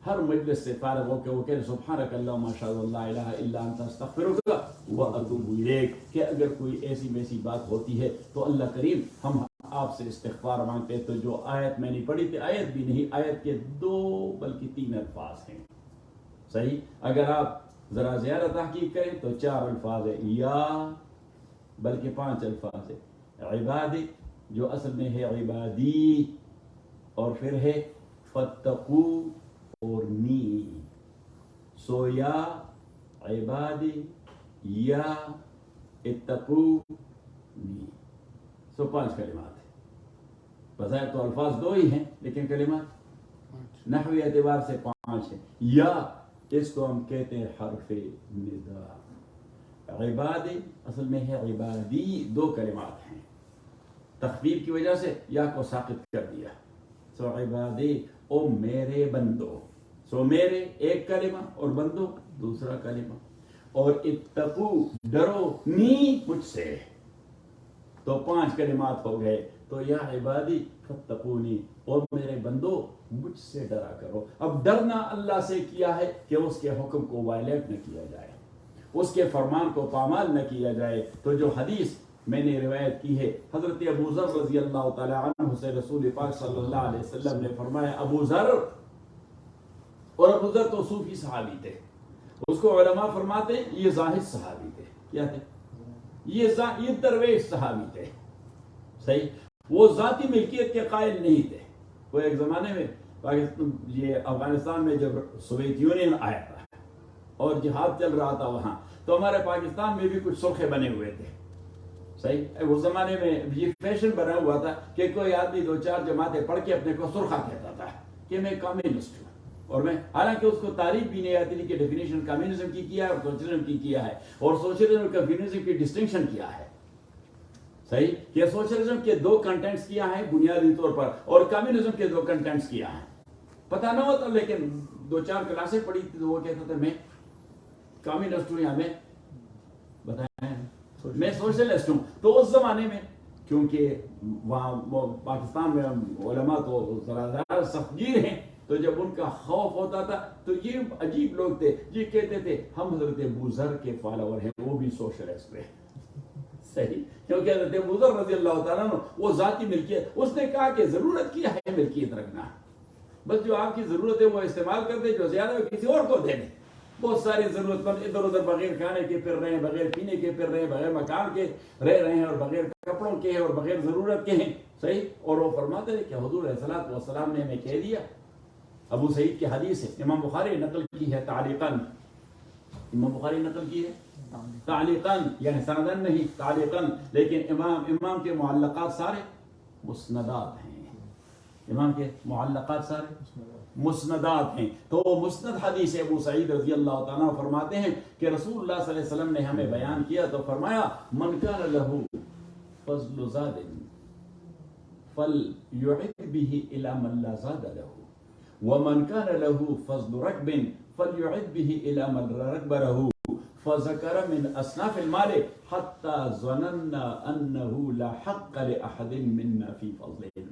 ہر مجلس سے فارغ ہو کے وہ کہتے سبحانک اللہم اشہد ان لا الہ الا انت استغفرک واتوب الیک، کہ اگر کوئی ایسی ویسی بات ہوتی ہے تو اللہ کریم ہم آپ سے استغفار مانگتے. تو جو آیت میں نے پڑھی تھی، آیت بھی نہیں، آیت کے 2 بلکہ 3 الفاظ ہیں. صحیح، اگر آپ ذرا زیادہ تحقیق کریں تو 4 الفاظ ہیں، یا بلکہ 5 الفاظ ہیں. عبادی جو اصل میں ہے عبادی، اور پھر ہے فتقو اور نی. سو یا عبادی یا اتقو نی، سو 5 کلمات ہیں. بظاہر تو الفاظ 2 ہی ہیں لیکن کلمات نحوی اعتبار سے 5 ہیں. یا اس کو ہم کہتے ہیں حرف ندا. عبادی اصل میں ہے عبادی، 2 کلمات ہیں. تخفیف کی وجہ سے یا کو ساقط کر دیا. سو عبادی او میرے بندو، سو میرے ایک کلمہ اور بندو دوسرا کلمہ. اور اتقو ڈرو، نی مجھ سے، تو 5 کلمات ہو گئے. تو یا عبادی فتقونی، اور میرے بندو مجھ سے ڈرا کرو. اب ڈرنا اللہ سے کیا ہے کہ اس کے حکم کو وائلیٹ نہ کیا جائے، اس کے فرمان کو پامال نہ کیا جائے. تو جو حدیث میں نے روایت کی ہے حضرت ابو ذر رضی اللہ تعالی عنہ سے رسول پاک صلی اللہ علیہ وسلم نے فرمایا، ابو ذر، اور ابو ذر تو صوفی صحابی تھے، اس کو علماء فرماتے یہ زاہد صحابی تھے. کیا تھے؟ یہ درویش صحابی تھے. صحیح، وہ ذاتی ملکیت کے قائل نہیں تھے. وہ ایک زمانے میں یہ افغانستان میں جب سوویت یونین آیا تھا اور جہاد چل رہا تھا وہاں، تو ہمارے پاکستان میں بھی کچھ سرخے بنے ہوئے تھے. صحیح، اس زمانے میں یہ فیشن بنا ہوا تھا کہ کوئی آدمی 2-4 جماعتیں پڑھ کے اپنے کو سرخا کہتا تھا کہ میں کمیونسٹ ہوں. اور میں، حالانکہ اس کو تعریف بھی نہیں آتی کہ ڈیفینیشن کمیونزم کی کیا ہے اور سوشلزم کی کیا ہے، اور سوشلزم اور کمیونزم کی ڈسٹنکشن کیا ہے. صحیح کہ سوشلزم کے 2 کنٹینٹس کیا ہے بنیادی طور پر اور کمیونزم کے 2 کنٹینٹس کیا ہے. پتہ نہ ہوتا لیکن 2-4 کلاسیں پڑھی تھی تو وہ کہتا تھا میں کمیونسٹ ہوں یا میں بتائیں میں سوشلسٹ ہوں. تو اس زمانے میں کیونکہ وہاں پاکستان میں علماء تو ذرا زیادہ سختگیر ہیں تو جب ان کا خوف ہوتا تھا تو یہ عجیب لوگ تھے یہ کہتے تھے ہم حضرت ابو ذر کے فالوور ہیں وہ بھی سوشلسٹ ہیں. صحیح کیونکہ حضرت ابو ذر رضی اللہ تعالیٰ عنہ وہ ذاتی ملکیت اس نے کہا کہ ضرورت کیا ہے ملکیت رکھنا بس جو آپ کی ضرورت ہے وہ استعمال کرتے جو زیادہ کسی اور کو دے دیں. بہت ساری ضرورت مند ادھر ادھر بغیر کھانے کے پھر رہے ہیں بغیر پینے کے پھر رہے ہیں بغیر مکان کے رہ رہے ہیں اور بغیر کپڑوں کے اور بغیر ضرورت کے ہیں. صحیح اور وہ فرماتے ہیں کہ حضور علیہ الصلوۃ والسلام نے ہمیں کہہ دیا. ابو سعید کی حدیث ہے امام بخاری نقل کی ہے تعلیقاً. امام بخاری نقل کی ہے تعلیقاً یعنی سندن نہیں تعلیقاً لیکن امام کے معلقات سارے مسندات ہیں. امام کے معلقات سارے مسندات ہیں. تو مسند حدیث ابو سعید رضی اللہ تعالیٰ فرماتے ہیں کہ رسول اللہ صلی اللہ علیہ وسلم نے ہمیں بیان کیا تو فرمایا من کان لہ فضل زاد فلیعد به الی من لا زاد لہ ومن كان له فضل ركب فليعد به الى من ركب له فذكر من اصناف المال حتى ظننا انه لا حق لاحد منا في فضله.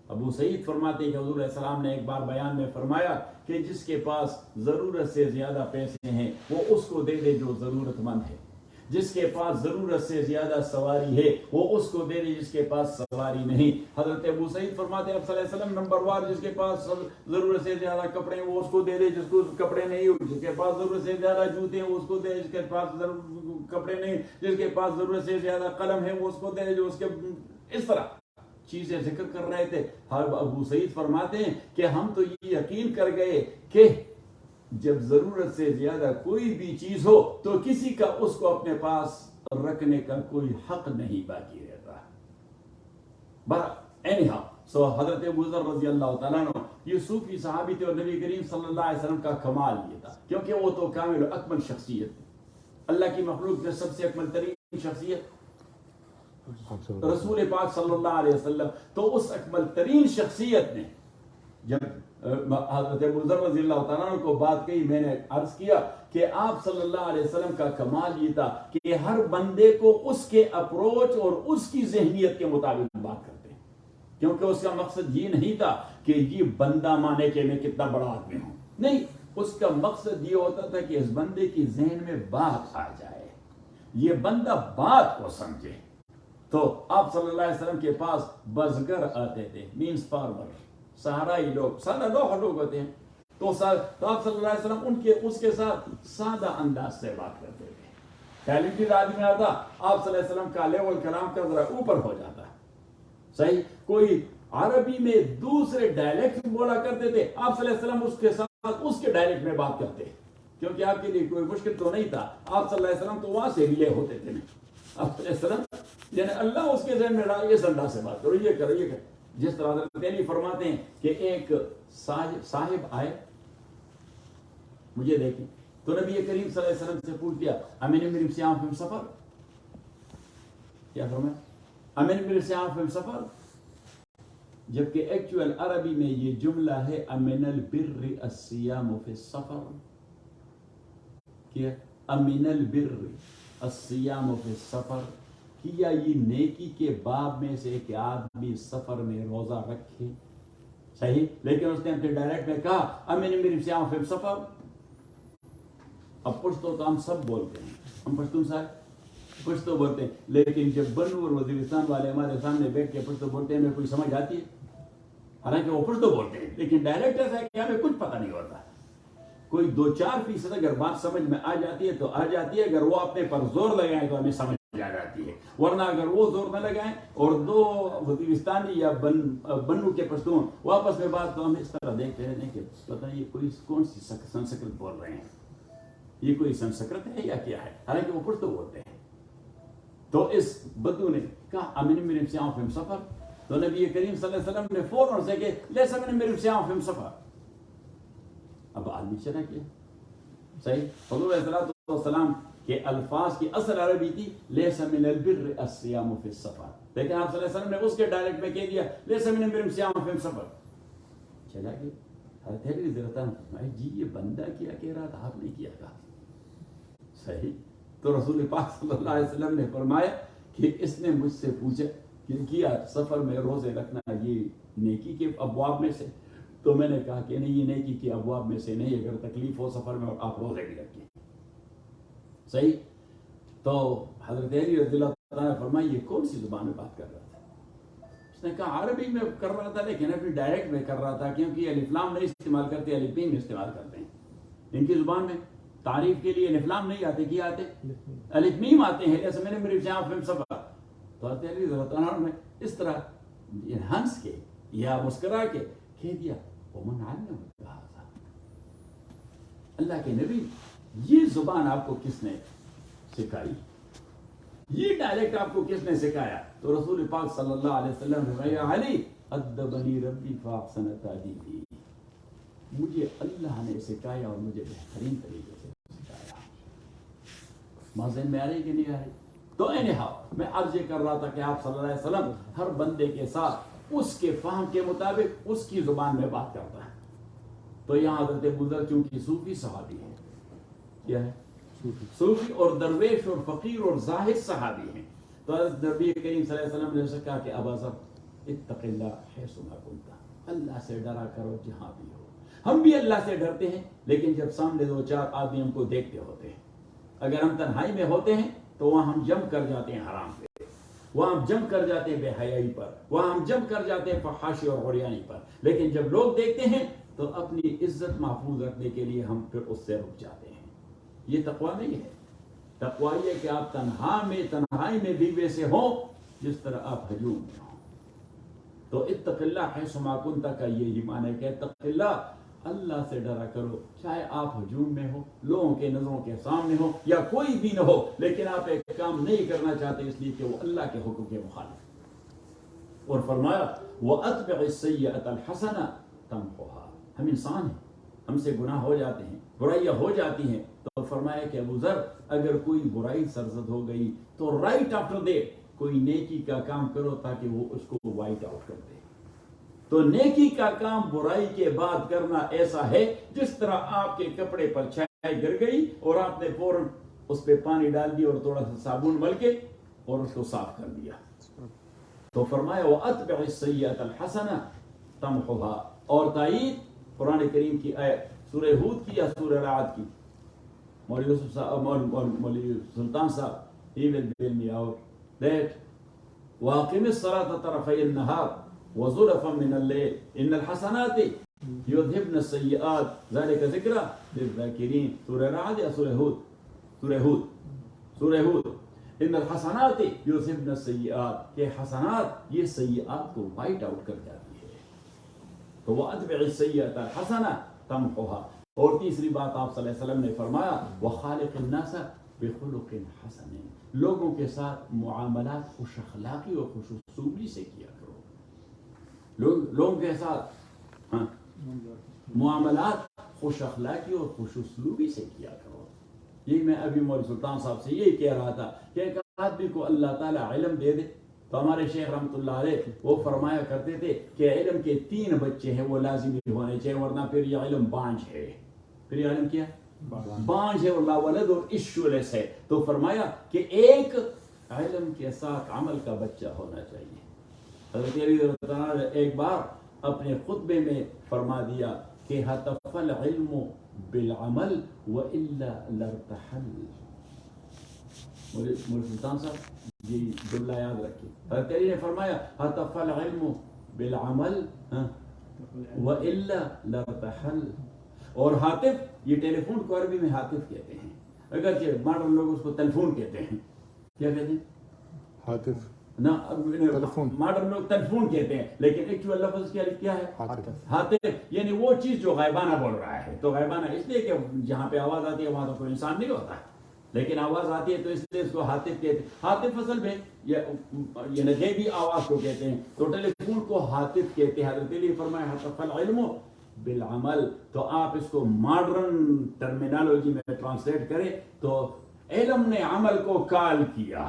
ابو سعید فرماتے ہیں کہ حضور علیہ السلام نے ایک بار بیان میں فرمایا کہ جس کے پاس ضرورت سے زیادہ پیسے ہیں وہ اس کو دے دے جو ضرورت مند ہے. جس کے پاس ضرورت سے زیادہ سواری ہے وہ اس کو دے دے جس کے پاس سواری نہیں. حضرت ابو سعید فرماتے ہیں صلی اللہ علیہ وسلم نمبر 1 جس کے پاس ضرورت سے زیادہ کپڑے ہیں وہ اس کو دے دے جس کو کپڑے نہیں ہو. جس کے پاس ضرورت سے زیادہ جوتے ہیں وہ اس کو دے جس کے پاس کپڑے نہیں. جس کے پاس ضرورت سے زیادہ قلم ہے وہ اس کو دے جو اس کے اس طرح چیزیں ذکر کر رہے تھے. ابو سعید فرماتے ہیں کہ ہم تو یہ یقین کر گئے کہ جب ضرورت سے زیادہ کوئی بھی چیز ہو تو کسی کا اس کو اپنے پاس رکھنے کا کوئی حق نہیں باقی رہتا. سو حضرت ابو ذر رضی اللہ تعالیٰ عنہ یہ صوفی صحابی تھے اور نبی کریم صلی اللہ علیہ وسلم کا کمال یہ تھا کیونکہ وہ تو کامل و اکمل شخصیت تھی. اللہ کی مخلوق میں سب سے اکمل ترین شخصیت رسول پاک صلی اللہ علیہ وسلم. تو اس اکمل ترین شخصیت نے جب حضرت ابو ذر رضی اللہ تعالیٰ عنہ کو بات کہی میں نے عرض کیا کہ آپ صلی اللہ علیہ وسلم کا کمال یہ تھا کہ ہر بندے کو اس کے اپروچ اور اس کی ذہنیت کے مطابق بات کرتے ہیں کیونکہ اس کا مقصد یہ نہیں تھا کہ یہ بندہ مانے کہ میں کتنا بڑا آدمی ہوں. نہیں اس کا مقصد یہ ہوتا تھا کہ اس بندے کی ذہن میں بات آ جائے یہ بندہ بات کو سمجھے. تو آپ صلی اللہ علیہ وسلم کے پاس بزگر آتے تھے مینز فارمر سہرائی لوگ سادہ لوگ ہوتے ہیں. تو آپ صلی اللہ علیہ وسلم اس کے ساتھ سادہ انداز سے بات کرتے تھے. ٹیلنٹڈ آدمی آتا آپ صلی اللہ علیہ وسلم کا لیول کلام کا ذرا اوپر ہو جاتا. صحیح کوئی عربی میں دوسرے ڈائلیکٹ بولا کرتے تھے آپ صلی اللہ علیہ وسلم اس کے ساتھ اس کے ڈائلیکٹ میں بات کرتے کیونکہ آپ کے لیے کوئی مشکل تو نہیں تھا. آپ صلی اللہ علیہ وسلم تو وہاں سے ریلے ہوتے تھے. آپ صلی اللہ علیہ وسلم یعنی اللہ اس کے ذہن میں ڈال اس انداز سے بات کرو یہ کرو یہ کرو. جس طرح حضرت علی فرماتے ہیں کہ ایک صاحب آئے مجھے دیکھیں تو نبی کریم صلی اللہ علیہ وسلم سے پوچھ دیا امین من صیام فی سفر. کیا فرمایا امین من صیام فی سفر جبکہ ایکچوئل عربی میں یہ جملہ ہے امن البر الصیام فی السفر. کیا امن البر الصیام فی السفر کیا یہ نیکی کے باب میں سے کہ آدمی سفر میں روزہ رکھے. صحیح لیکن اس نے اپنے ڈائریکٹ میں کہا امین من صیام فی السفر. اب پشتو تو ہم سب بولتے ہیں ہم پشتون صاحب پشتو بولتے ہیں لیکن جب بنو اور وزیرستان والے ہمارے سامنے بیٹھ کے پشتو بولتے ہیں ہمیں کوئی سمجھ آتی ہے حالانکہ وہ پشتو بولتے ہیں لیکن ڈائریکٹ ایسا ہے کہ ہمیں کچھ پتہ نہیں ہوتا. کوئی 2-4% اگر بات سمجھ میں آ جاتی ہے تو آ جاتی ہے اگر وہ اپنے پر زور لگائیں تو ہمیں سمجھ آ جاتی ہے ورنہ اگر وہ زور نہ لگائیں اور 2 وزیرستانی یا بنو کے پشتون واپس میں بات تو ہم اس طرح دیکھتے رہتے ہیں کہ پتہ یہ کوئی کون سی سنسکرت بول رہے ہیں یہ کوئی سنسکرت ہے یا کیا ہے حالانکہ وہ پشتو بولتے ہیں. تو اس بدو نے کہا امین من صیام فی سفر تو نبی کریم صلی اللہ علیہ وسلم نے فوراً سے کہ لیس امین من صیام فی سفر. اب آدمی چلا کیا صحیح حضور علیہ السلام کہ الفاظ کی اصل عربی تھی لیس من البر الصیام فی السفر، لیکن آپ صلی اللہ علیہ وسلم نے اس کے ڈائریکٹ میں کہہ دیا لیس من البر الصیام فی السفر. چلا گیا. حضرت علی رضی اللہ عنہ فرمائے جی یہ بندہ کیا کہہ رہا تھا، آپ نے کیا کہا. صحیح. تو رسول پاک صلی اللہ علیہ وسلم نے فرمایا کہ اس نے مجھ سے پوچھا کہ کیا سفر میں روزے رکھنا یہ نیکی کے ابواب میں سے؟ تو میں نے کہا کہ نہیں یہ نیکی کے ابواب میں سے نہیں، اگر تکلیف ہو سفر میں آپ روزے بھی رکھیں. صحیح. تو حضرت علی رضی اللہ تعالیٰ نے فرمایا یہ کون سی زبان میں بات کر رہا تھا؟ اس نے کہا عربی میں کر رہا تھا، لیکن اپنی ڈائریکٹ میں کر رہا تھا، کیونکہ الف لام نہیں استعمال کرتے، الف میم استعمال کرتے ہیں. ان کی زبان میں تعریف کے لیے الف لام نہیں آتے، کیا آتے؟ الف میم آتے ہیں. جیسے میں نے میری سفر تو حضرت علی رضی اللہ عنہ نے اس طرح ہنس کے یا مسکرا کے کہہ دیا ومن علمہ ھذا، اللہ کے نبی یہ زبان آپ کو کس نے سکھائی، یہ ڈائریکٹ آپ کو کس نے سکھایا؟ تو رسول پاک صلی اللہ علیہ وسلم نے یا علی ادبنی ربی فاحسن تادیبی، مجھے اللہ نے سکھایا اور مجھے بہترین طریقے سے سکھایا. مازن میں آ رہی کہ نہیں آ رہی؟ تو میں عرض یہ کر رہا تھا کہ آپ صلی اللہ علیہ وسلم ہر بندے کے ساتھ اس کے فہم کے مطابق اس کی زبان میں بات کرتا ہے. تو یہاں حضرت ابوذر چونکہ صوفی صحابی ہیں، کیا ہے؟ صوفی اور درویش اور فقیر اور زاہد صحابی ہیں. تو حضرت نبی کریم صلی اللہ علیہ وسلم نے اسے کہا کہ ابا ذر اتق اللہ حیث ما کنت، اللہ سے ڈرا کرو جہاں بھی ہو. ہم بھی اللہ سے ڈرتے ہیں، لیکن جب سامنے دو چار آدمی ہم کو دیکھتے ہوتے ہیں، اگر ہم تنہائی میں ہوتے ہیں تو وہاں ہم جم کر جاتے ہیں حرام پہ، وہاں ہم جم کر جاتے ہیں بے حیائی پر، وہاں ہم جم کر جاتے ہیں فحاشی اور عریانی پر. لیکن جب لوگ دیکھتے ہیں تو اپنی عزت محفوظ رکھنے کے لیے ہم پھر اس سے رک جاتے ہیں. یہ تقویٰ نہیں ہے. تقویٰ یہ کہ آپ تنہائی میں بھی ویسے ہوں جس طرح آپ ہجوم میں ہوں. تو اتق اللہ حیث ما کنت کا یہی معنی ہے کہ اتق اللہ، اللہ سے ڈرا کرو چاہے آپ ہجوم میں ہو، لوگوں کے نظروں کے سامنے ہو یا کوئی بھی نہ ہو، لیکن آپ ایک کام نہیں کرنا چاہتے اس لیے کہ وہ اللہ کے حکم کے مخالف. اور فرمایا وَأَتْبِعِ السَّيِّئَةَ الْحَسَنَةَ تَمْحُوهَا. ہم انسان ہیں، ہم سے گناہ ہو جاتے ہیں، برائیاں ہو جاتی ہیں. تو فرمایا کہ ابو ذر اگر کوئی برائی سرزد ہو گئی تو رائٹ آفٹر دے کوئی نیکی کا کام کرو تاکہ وہ اس کو وائٹ آؤٹ کر دے. تو نیکی کا کام برائی کے بعد کرنا ایسا ہے جس طرح آپ کے کپڑے پر چھائی گر گئی اور آپ نے فوراً اس پہ پانی ڈال دیا اور تھوڑا سا صابن مل کے اور اس کو صاف کر دیا. تو فرمایا وَأَتْبِعِ السَّيِّئَةَ الْحَسَنَةَ تَمْحُوهَا. اور تائید قرآن کریم کی آیت سورہ ہود کی یا سورہ رعد کی. مولوی یوسف صاحب مولوی سلطان صاحب he will bail me out that وَأَقِمِ الصَّلَاةَ طَرَفَيِ النَّهَارِ وَزُلَفًا مِنَ اللَّيْلِ إِنَّ الْحَسَنَاتِ يُذْهِبْنَ السَّيِّئَاتِ ذَلِكَ ذِكْرًا لِلذَّاكِرِينَ. سورہ رعد یا سورہ ہود؟ سورہ ہود. إِنَّ الْحَسَنَاتِ يُذْهِبْنَ السَّيِّئَاتِ، کہ حسنات یہ سیئات کو وائٹ آؤٹ کر جاتی ہے. تو وَأَتْبِعِ السَّيِّئَةَ الْحَسَنَةَ تَمْحُوهَا. اور تیسری بات آپ صلی اللہ علیہ وسلم نے فرمایا وَخَالِقِ النَّاسَ بِخُلُقٍ حَسَنٍ. لوگوں کے ساتھ معاملات خوش اخلاقی اور خوش اسلوبی سے کیا کرو. لوگوں کے ساتھ معاملات خوش اخلاقی اور خوش اسلوبی سے کیا کرو. یہ میں ابھی مولوی سلطان صاحب سے یہی کہہ رہا تھا کہ ایک آدمی کو اللہ تعالیٰ علم دے دے. تو ہمارے شیخ رحمۃ اللہ علیہ وہ فرمایا کرتے تھے کہ علم کے 3 بچے ہیں وہ لازمی ہونے چاہیے، ورنہ پھر یہ علم بانج ہے. پھر یہ علم کیا بانج ہے اور لا ولد اور اشولس ہے. تو فرمایا کہ ایک علم کے ساتھ عمل کا بچہ ہونا چاہیے. حضرت علی رضی اللہ عنہ نے ایک بار اپنے خطبے میں فرما دیا کہ ہتف العلم بالعمل وإلا لارتحل. مولوی سلطان صاحب یہ جملہ یاد رکھیں. حضرت علی نے فرمایا ہتف العلم بالعمل وإلا لارتحل. اور ہاتف، یہ ٹیلی فون کو عربی میں ہاتف کہتے ہیں، اگرچہ ماڈرن لوگ اس کو ٹیلیفون کہتے ہیں. کیا کہتے ہیں؟ ہاتف. ماڈرن لوگ ٹیلیفون کہتے ہیں، لیکن ایکچوئل لفظ کیا ہے؟ ہاتف. یعنی وہ چیز جو غائبانہ بول رہا ہے. تو غائبانہ اس لیے کہ جہاں پہ آواز آتی ہے وہاں تو کوئی انسان نہیں ہوتا، لیکن آواز آتی ہے تو اس لیے اس کو ہاتف کہتے ہیں. ہاتف اصل میں یعنی غیبی آواز کو کہتے ہیں. تو ٹیلی فون کو ہاتف کہتے ہیں. حضرت علی فرمایا ہتف العلم بالعمل. تو آپ اس کو ماڈرن ٹرمینالوجی میں ٹرانسلیٹ کریں تو علم نے عمل کو کال کیا.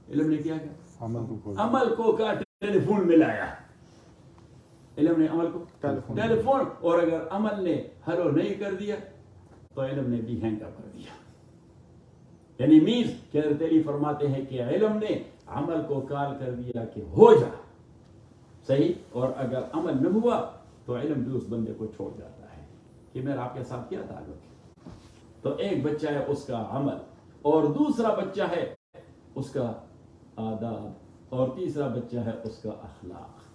علم نے کیا عمل کو ٹیلی فون ملایا. علم نے عمل کو ٹیلی فون, اور اگر عمل نے ہلو نہیں کر دیا تو علم نے بھی ہینگ اپ کر دیا. یعنی میز کہ حضرت علی فرماتے ہیں کہ علم نے عمل کو کال کر دیا کہ ہو جا صحیح, اور اگر عمل نہ ہوا تو علم بھی اس بندے کو چھوڑ جاتا ہے کہ میرا آپ کے ساتھ کیا تعلق ہے. تو ایک بچہ ہے اس کا عمل, اور دوسرا بچہ ہے اس کا آداب, اور تیسرا بچہ ہے اس کا اخلاق.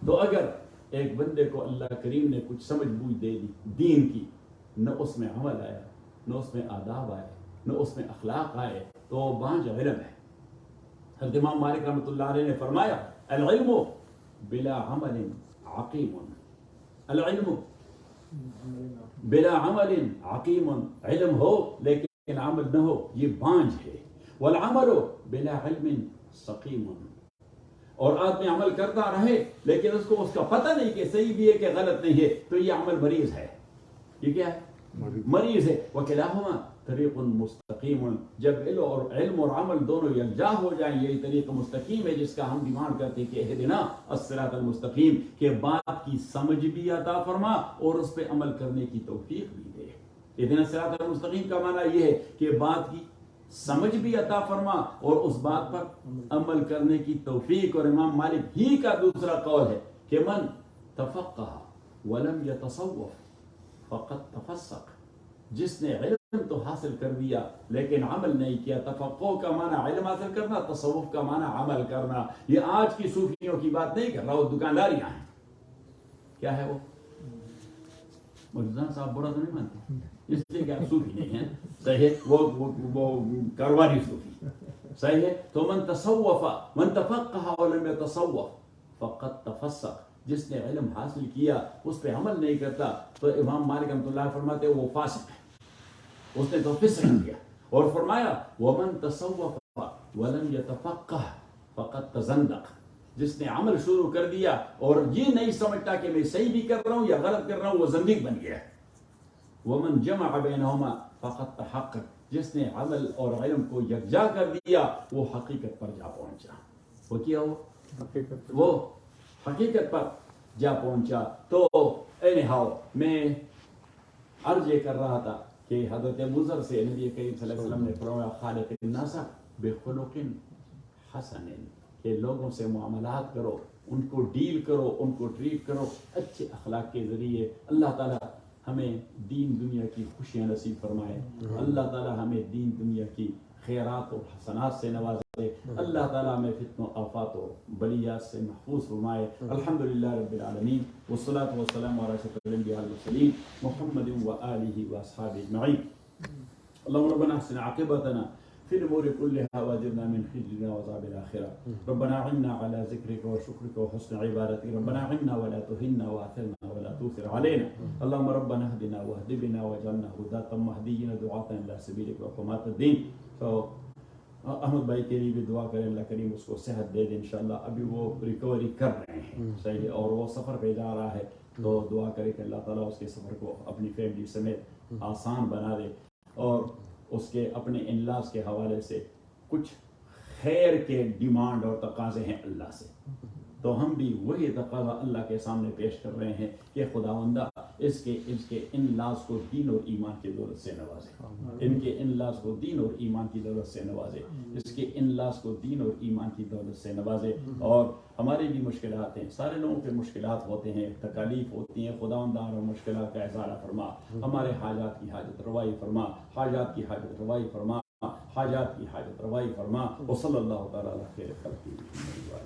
تو اگر ایک بندے کو اللہ کریم نے کچھ سمجھ بوجھ دے دی دین کی, نہ اس میں عمل آیا, نہ اس میں آداب آئے, نہ اس میں اخلاق آئے, تو بانج علم ہے. حضرت امام مالک رحمۃ اللہ علیہ نے فرمایا العلم بلا عمل عقیم, العلم بلا عمل عقیم, علم ہو لیکن عمل نہ ہو یہ بانج ہے. والعمل بلا علم سقیم, اور آدمی عمل کرتا رہے لیکن اس کو اس کا پتہ نہیں کہ صحیح بھی ہے کہ غلط نہیں ہے, تو یہ عمل مریض ہے. یہ کیا ہے؟ مریض ہے. وکلاہما طریق مستقیم, جب علم اور عمل دونوں یکجا ہو جائیں یہی طریق مستقیم ہے جس کا ہم ڈیمانڈ کرتے ہیں کہ اہدنا الصراط المستقیم, کہ بات کی سمجھ بھی عطا فرما اور اس پہ عمل کرنے کی توفیق بھی دے. اہدنا الصراط المستقیم کا معنی یہ ہے کہ بات کی سمجھ بھی عطا فرما اور اس بات پر عمل کرنے کی توفیق. اور امام مالک ہی کا دوسرا قول ہے کہ من تفقہ ولم یتصوف فقد تفسق, جس نے علم تو حاصل کر دیا لیکن عمل نہیں کیا. تفقہ کا معنی علم حاصل کرنا, تصوف کا معنی عمل کرنا. یہ آج کی صوفیوں کی بات نہیں کر رہا, وہ دکانداریاں ہیں. کیا ہے وہ؟ مرزا صاحب برا تو نہیں مانتے اس لیے کہ آپ صوفی نہیں ہیں, صحیح ہے, وہ کاروباری صوفی, صحیح ہے. تو من تصوف من تفقہ ولم یتصوف فقد تفسق, جس نے علم حاصل کیا اس پہ عمل نہیں کرتا تو امام مالک رحمۃ اللہ فرماتے وہ فاسق ہے, اس نے تو فسق کیا. اور فرمایا ومن تصوف ولم یتفقہ فقد تزندق, جس نے عمل شروع کر دیا اور یہ نہیں سمجھتا کہ میں صحیح بھی کر رہا ہوں یا غلط کر رہا ہوں, وہ زندیق بن گیا. ومن جمع بینہما فقد تحقق, جس نے عمل اور علم کو یکجا کر دیا وہ حقیقت پر جا پہنچا. وہ کیا وہ حقیقت پر جا پہنچا. تو اینہاؤ میں عرض یہ کر رہا تھا کہ حضرت ابوذر سے نبی کریم صلی اللہ علیہ وسلم نے فرمایا خالق الناس بخلق حسن, کہ لوگوں سے معاملات کرو, ان کو ڈیل کرو, ان کو ٹریٹ کرو اچھے اخلاق کے ذریعے. اللہ تعالیٰ ہمیں دین دنیا کی خوشیاں نصیب فرمائے, اللہ تعالیٰ ہمیں دین دنیا کی خیرات اور حسنات سے نوازے, اللہ تعالیٰ ہمیں فتن و آفات و بلیات سے محفوظ فرمائے. الحمدللہ رب العالمین والصلاة والسلام علی اشرف الانبیاء والمرسلین محمد وآلہ واصحابہ اجمعین. اللهم ربنا احسن عاقبتنا في الأمور كلها واجرنا من خزي وعذاب الآخرة. ربنا عنا على ذكرك وشكرك وحسن عبادتك. ربنا عنا ولا تهنا وآثرنا ولا تؤثر علينا. اللهم ربنا اهدنا واهد بنا واجعلنا هداة مهديين دعاة إلى سبيلك وقامات الدين. تو احمد بھائی کے لیے بھی دعا کریں, اللہ کریم اس کو صحت دے دے انشاءاللہ. ابھی وہ ریکوری کر رہے ہیں صحیح, اور وہ سفر پہ جا رہا ہے, تو دعا کرے کہ اللہ تعالیٰ اس کے سفر کو اپنی فیملی سمیت آسان بنا دے, اور اس کے اپنے انلاز کے حوالے سے کچھ خیر کے ڈیمانڈ اور تقاضے ہیں اللہ سے. تو ہم بھی وہی تقاضا اللہ کے سامنے پیش کر رہے ہیں کہ خداوندہ اس کے انلاز کو دین اور ایمان کی دولت سے نوازے, ان کے انلاز کو دین اور ایمان کی دولت سے نوازے, اس کے انلاز کو دین اور ایمان کی دولت سے نوازے. اور ہماری بھی مشکلات ہیں, سارے لوگوں کے مشکلات ہوتے ہیں, تکالیف ہوتی ہیں, خداوندہ اور مشکلات کا اظہار فرما, ہمارے حاجات کی حاجت روائی فرما, حاجات کی حاجت روائی فرما, حاجات کی حاجت روائی فرما. وصلی اللہ تعالیٰ علی خیر خلقہ.